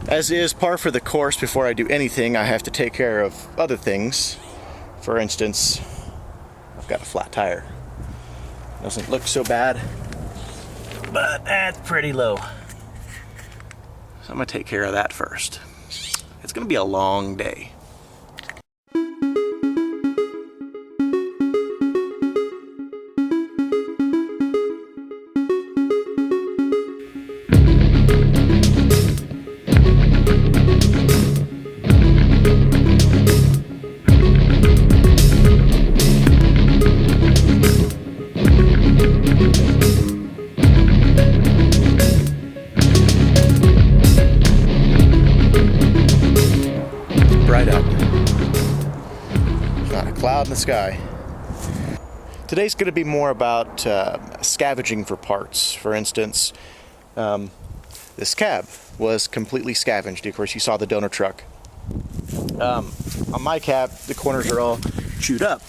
As is par for the course, before I do anything, I have to take care of other things. For instance, I've got a flat tire. Doesn't look so bad, but that's pretty low. So I'm gonna take care of that first. It's gonna be a long day. Bright out. Not a cloud in the sky. Today's going to be more about scavenging for parts. For instance, this cab was completely scavenged. Of course, you saw the donor truck. On my cab, the corners are all chewed up.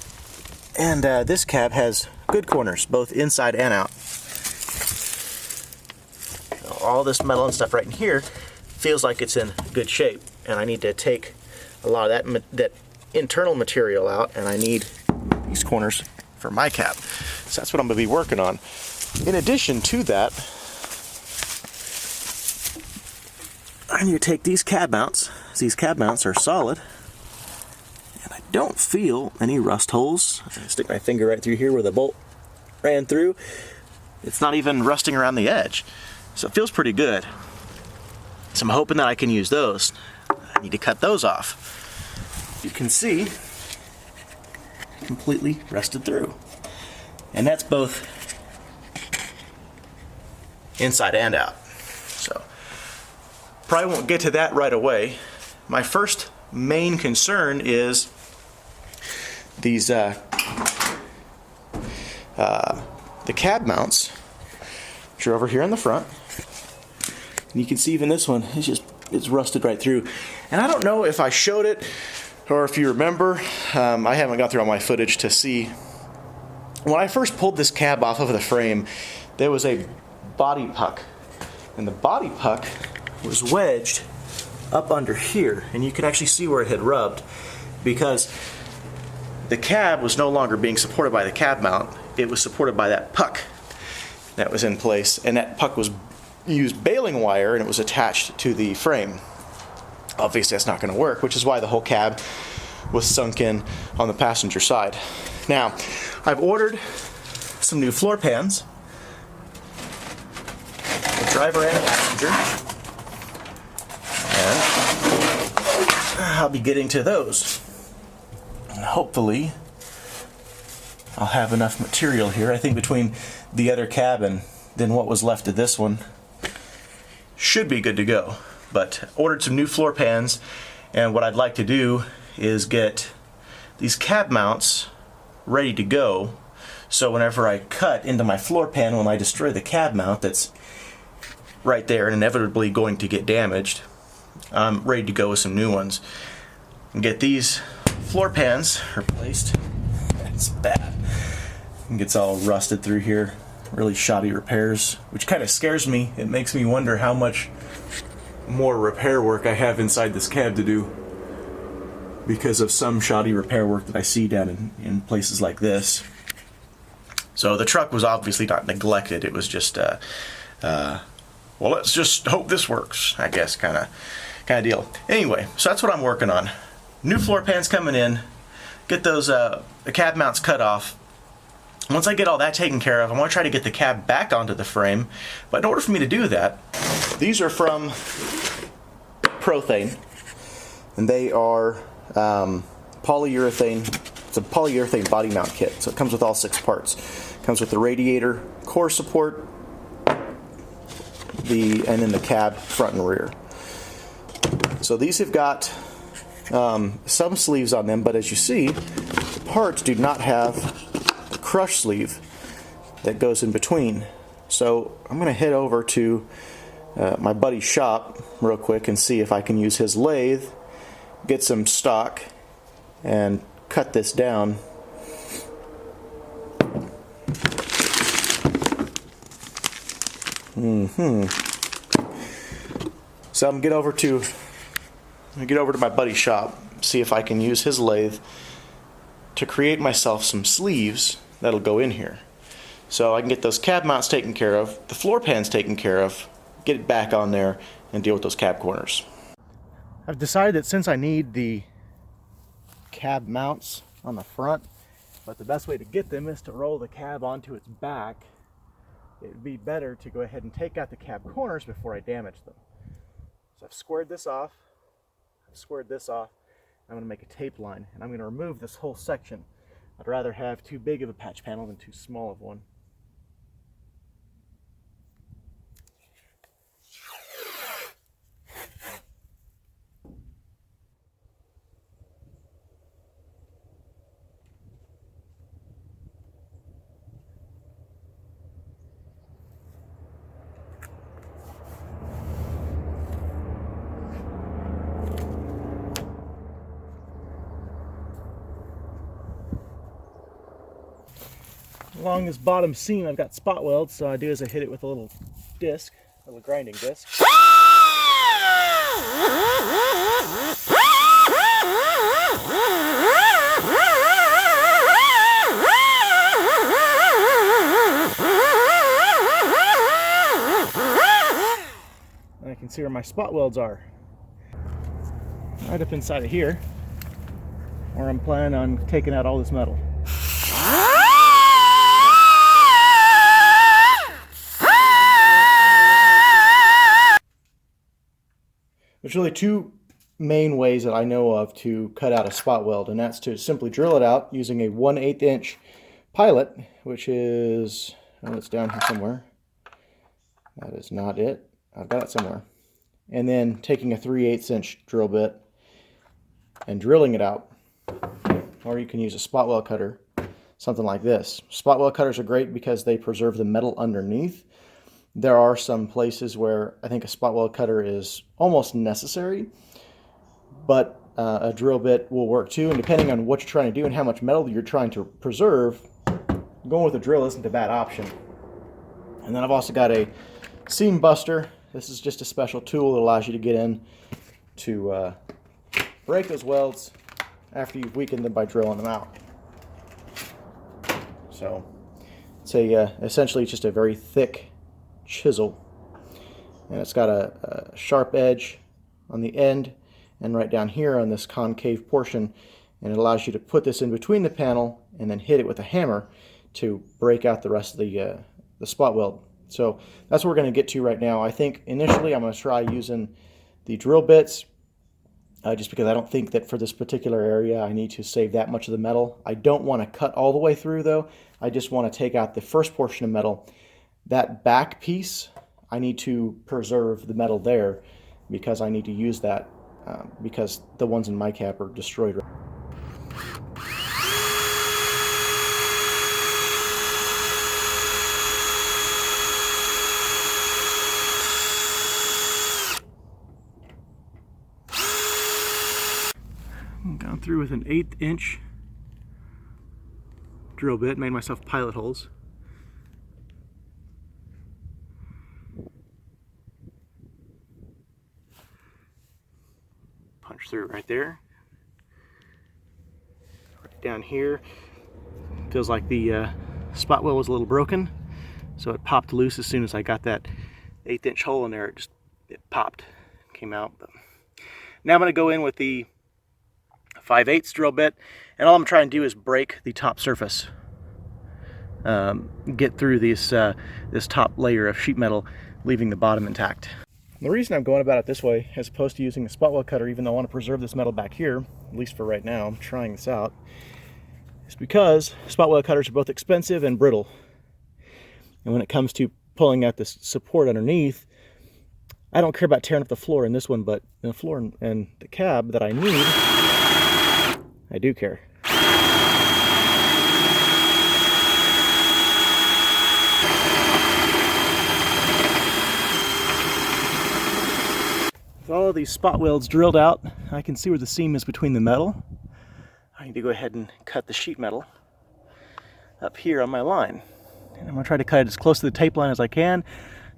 And this cab has good corners, both inside and out. All this metal and stuff right in here feels like it's in good shape. And I need to take a lot of that internal material out, and I need these corners for my cab. So that's what I'm going to be working on. In addition to that, I need to take these cab mounts. These cab mounts are solid, and I don't feel any rust holes. I stick my finger right through here where the bolt ran through. It's not even rusting around the edge, so it feels pretty good. So I'm hoping that I can use those. I need to cut those off. You can see, completely rusted through. And that's both inside and out. So, probably won't get to that right away. My first main concern is these the cab mounts, which are over here in the front. And you can see even this one, it's rusted right through. And I don't know if I showed it or if you remember. I haven't got through all my footage to see. When I first pulled this cab off of the frame, there was a body puck. And the body puck was wedged up under here. And you can actually see where it had rubbed, because the cab was no longer being supported by the cab mount. It was supported by that puck that was in place. And that puck was used baling wire, and it was attached to the frame. Obviously that's not going to work, which is why the whole cab was sunk in on the passenger side. Now, I've ordered some new floor pans, a driver and a passenger, and I'll be getting to those. And hopefully I'll have enough material here. I think between the other cab and then what was left of this one, should be good to go. But ordered some new floor pans, and what I'd like to do is get these cab mounts ready to go, so whenever I cut into my floor pan, when I destroy the cab mount that's right there and inevitably going to get damaged, I'm ready to go with some new ones. And get these floor pans replaced. That's bad. It gets all rusted through here. Really shoddy repairs, which kind of scares me. It makes me wonder how much more repair work I have inside this cab to do, because of some shoddy repair work that I see down in places like this. So the truck was obviously not neglected. It was just well, let's just hope this works, I guess, kind of deal. Anyway, so that's what I'm working on. New floor pans coming in. Get those the cab mounts cut off. Once I get all that taken care of, I want to try to get the cab back onto the frame. But in order for me to do that, these are from Prothane, and they are polyurethane. It's a polyurethane body mount kit, so it comes with all 6 parts. It comes with the radiator, core support, and then the cab front and rear. So these have got some sleeves on them, but as you see, the parts do not have crush sleeve that goes in between. So I'm going to head over to my buddy's shop real quick and see if I can use his lathe, get some stock, and cut this down. So I'm gonna get over to my buddy's shop, see if I can use his lathe to create myself some sleeves that'll go in here. So I can get those cab mounts taken care of, the floor pans taken care of, get it back on there, and deal with those cab corners. I've decided that since I need the cab mounts on the front, but the best way to get them is to roll the cab onto its back, it'd be better to go ahead and take out the cab corners before I damage them. So I've squared this off, I'm going to make a tape line, and I'm going to remove this whole section. I'd rather have too big of a patch panel than too small of one. Along this bottom seam I've got spot welds, so I do is I hit it with a little disc, a little grinding disc. And I can see where my spot welds are. Right up inside of here, where I'm planning on taking out all this metal. There's really two main ways that I know of to cut out a spot weld, and that's to simply drill it out using a 1/8 inch pilot, which is, oh, it's down here somewhere. That is not it. I've got it somewhere. And then taking a 3/8 inch drill bit and drilling it out. Or you can use a spot weld cutter, something like this. Spot weld cutters are great because they preserve the metal underneath. There are some places where I think a spot weld cutter is almost necessary, but a drill bit will work too, and depending on what you're trying to do and how much metal you're trying to preserve, going with a drill isn't a bad option. And then I've also got a seam buster. This is just a special tool that allows you to get in to break those welds after you've weakened them by drilling them out. So it's essentially just a very thick chisel, and it's got a sharp edge on the end and right down here on this concave portion, and it allows you to put this in between the panel and then hit it with a hammer to break out the rest of the spot weld. So that's what we're going to get to right now. I think initially I'm going to try using the drill bits, just because I don't think that for this particular area I need to save that much of the metal. I don't want to cut all the way through though. I just want to take out the first portion of metal. That back piece, I need to preserve the metal there because I need to use that because the ones in my cab are destroyed. Gone through with an 1/8 inch drill bit, made myself pilot holes. Punch through it right there. Right down here, feels like the spot weld was a little broken, so it popped loose as soon as I got that 1/8 inch hole in there. It popped, came out. But now I'm going to go in with the 5/8 drill bit, and all I'm trying to do is break the top surface, get through this top layer of sheet metal, leaving the bottom intact. The reason I'm going about it this way, as opposed to using a spot weld cutter, even though I want to preserve this metal back here, at least for right now, I'm trying this out, is because spot weld cutters are both expensive and brittle. And when it comes to pulling out this support underneath, I don't care about tearing up the floor in this one, but in the floor and the cab that I need, I do care. With all of these spot welds drilled out, I can see where the seam is between the metal. I need to go ahead and cut the sheet metal up here on my line. And I'm going to try to cut it as close to the tape line as I can,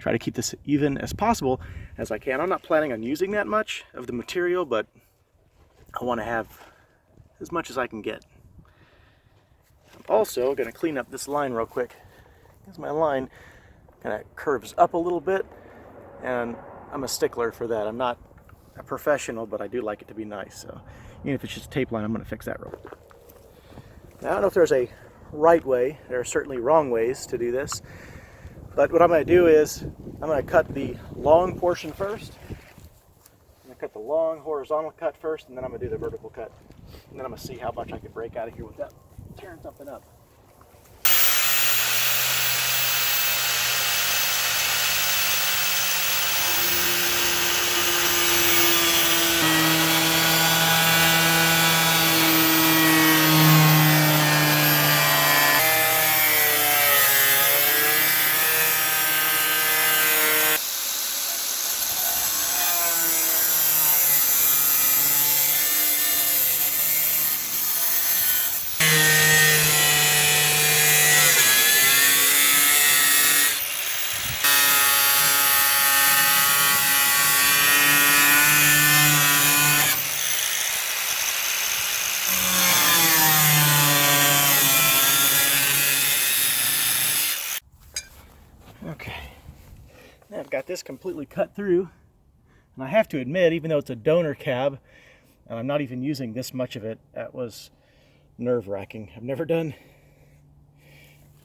try to keep this even as possible as I can. I'm not planning on using that much of the material, but I want to have as much as I can get. I'm also going to clean up this line real quick, because my line kind of curves up a little bit, and I'm a stickler for that. I'm not a professional, but I do like it to be nice. So even if it's just a tape line, I'm going to fix that real quick. Now, I don't know if there's a right way. There are certainly wrong ways to do this. But what I'm going to do is I'm going to cut the long portion first. I'm going to cut the long horizontal cut first, and then I'm going to do the vertical cut. And then I'm going to see how much I can break out of here without tearing something up. Okay, now I've got this completely cut through, and I have to admit, even though it's a donor cab, and I'm not even using this much of it, that was nerve-wracking. I've never done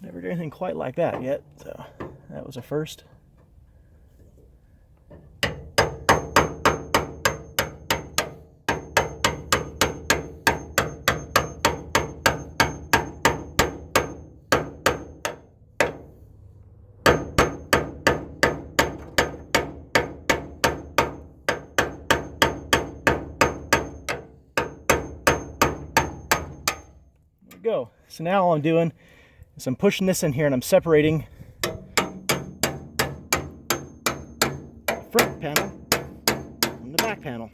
anything quite like that yet, so that was a first. Go. So now all I'm doing is I'm pushing this in here and I'm separating the front panel from the back panel.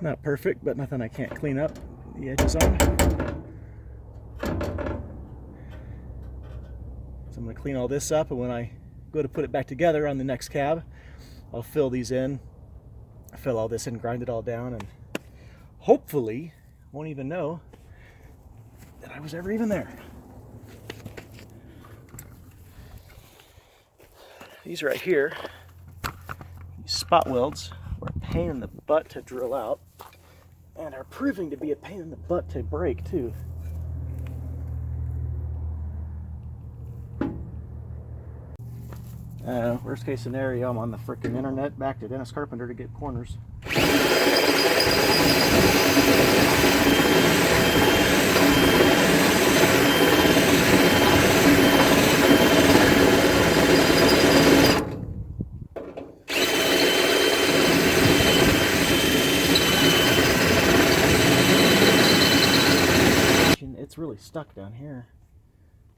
Not perfect, but nothing I can't clean up the edges on. So I'm going to clean all this up, and when I go to put it back together on the next cab, I'll fill these in, fill all this in, grind it all down, and hopefully won't even know that I was ever even there. These right here, these spot welds, were a pain in the butt to drill out, and are proving to be a pain in the butt to break too. Worst case scenario, I'm on the frickin' internet back to Dennis Carpenter to get corners. It's really stuck down here.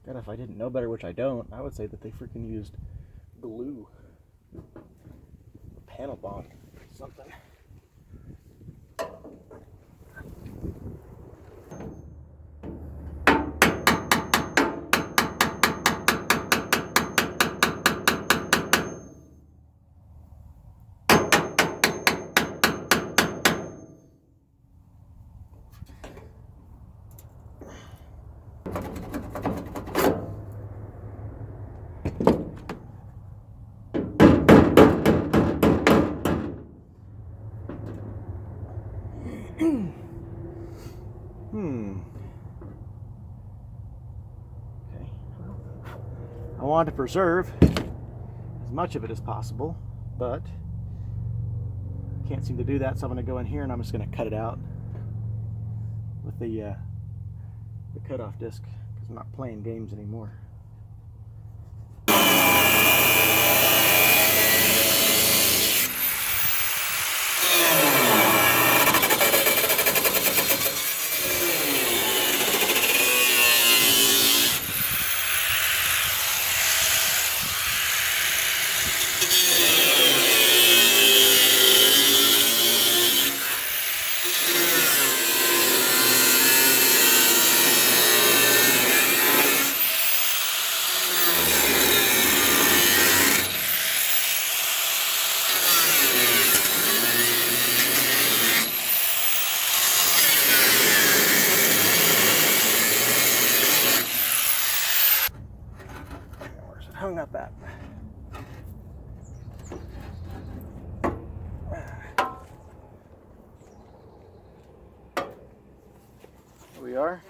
God, if I didn't know better, which I don't, I would say that they freaking used glue, panel bond, something. Okay. I want to preserve as much of it as possible, but I can't seem to do that, so I'm going to go in here and I'm just going to cut it out with the cutoff disc, because I'm not playing games anymore. up at? Here we are.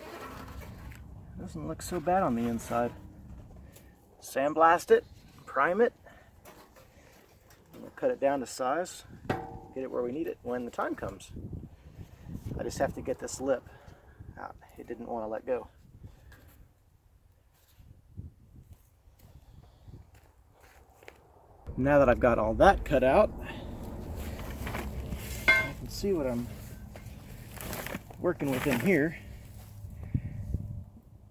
Doesn't look so bad on the inside. Sandblast it, prime it. I'm gonna cut it down to size, get it where we need it when the time comes. I just have to get this lip out. It didn't want to let go. Now that I've got all that cut out, I can see what I'm working with in here.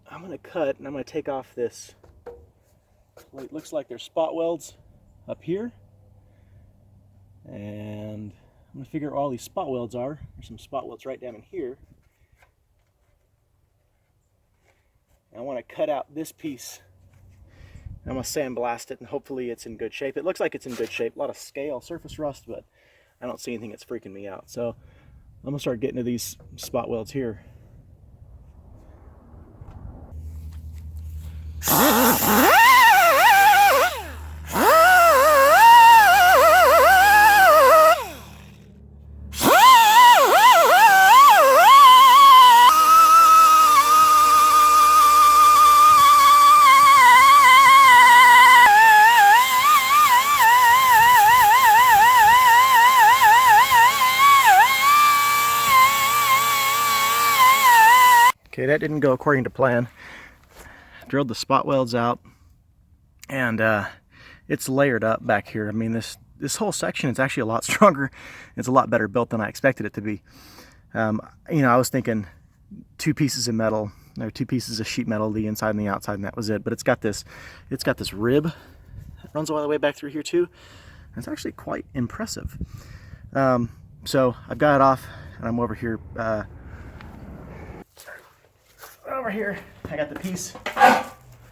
I'm going to cut and I'm going to take off this. It looks like there's spot welds up here. And I'm going to figure out where all these spot welds are. There's some spot welds right down in here. And I want to cut out this piece. I'm going to sandblast it and hopefully it's in good shape. It looks like it's in good shape. A lot of scale, surface rust, but I don't see anything that's freaking me out. So I'm going to start getting to these spot welds here. Okay, that didn't go according to plan. Drilled the spot welds out, and it's layered up back here. I mean, this whole section is actually a lot stronger. It's a lot better built than I expected it to be. You know, I was thinking 2 pieces of metal, or 2 pieces of sheet metal, the inside and the outside, and that was it. But it's got this rib that runs all the way back through here too. And it's actually quite impressive. So I've got it off, and I'm over here. Over here, I got the piece.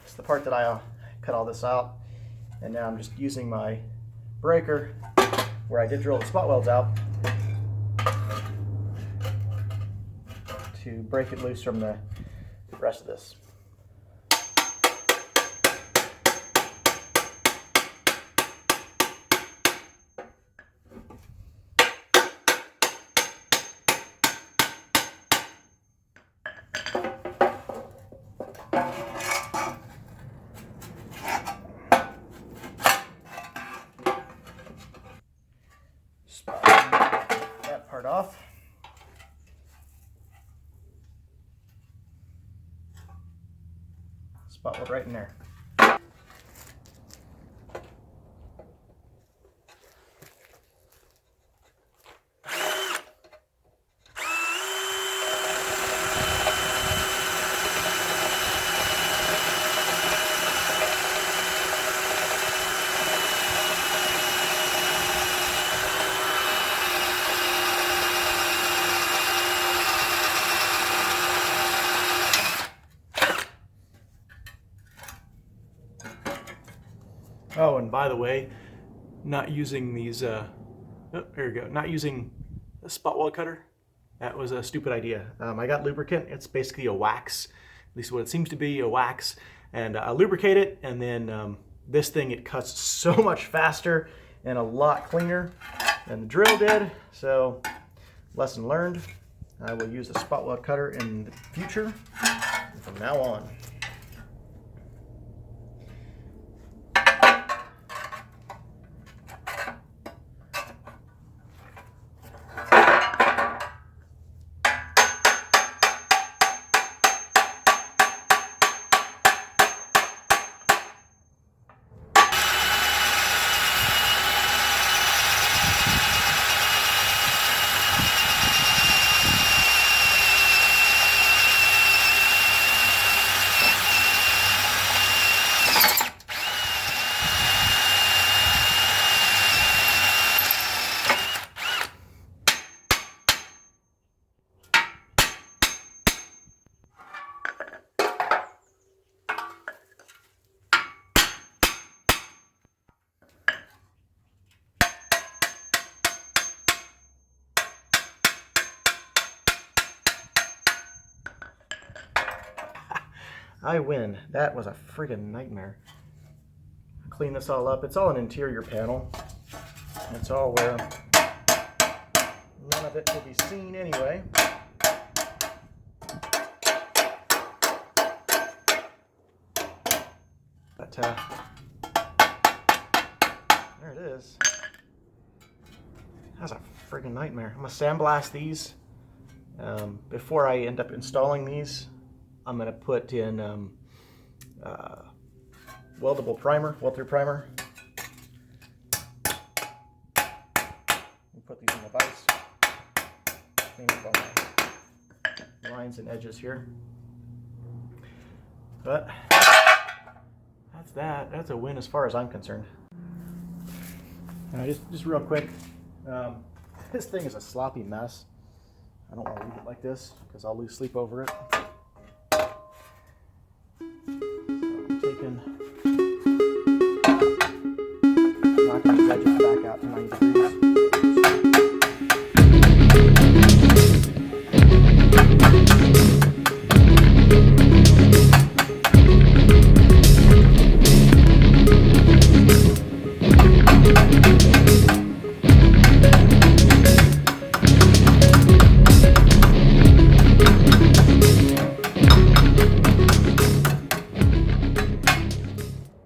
It's the part that I cut all this out, and now I'm just using my breaker where I did drill the spot welds out to break it loose from the rest of this. That part off. Spot weld right in there. Oh, and by the way, not using these, oh, there you go, not using a spot weld cutter. That was a stupid idea. I got lubricant. It's basically a wax, at least what it seems to be, a wax. And I lubricate it, and then this thing, it cuts so much faster and a lot cleaner than the drill did. So, lesson learned. I will use the spot weld cutter in the future from now on. I win. That was a friggin' nightmare. clean this all up. It's all an interior panel. It's all where none of it will be seen anyway. But there it is. That's a friggin' nightmare. I'm gonna sandblast these. Before I end up installing these, I'm gonna put in weldable primer, weld-through primer. Put these in the vise. Clean up all my lines and edges here. But that's that. That's a win as far as I'm concerned. Just real quick. This thing is a sloppy mess. I don't want to leave it like this because I'll lose sleep over it. So I'm taking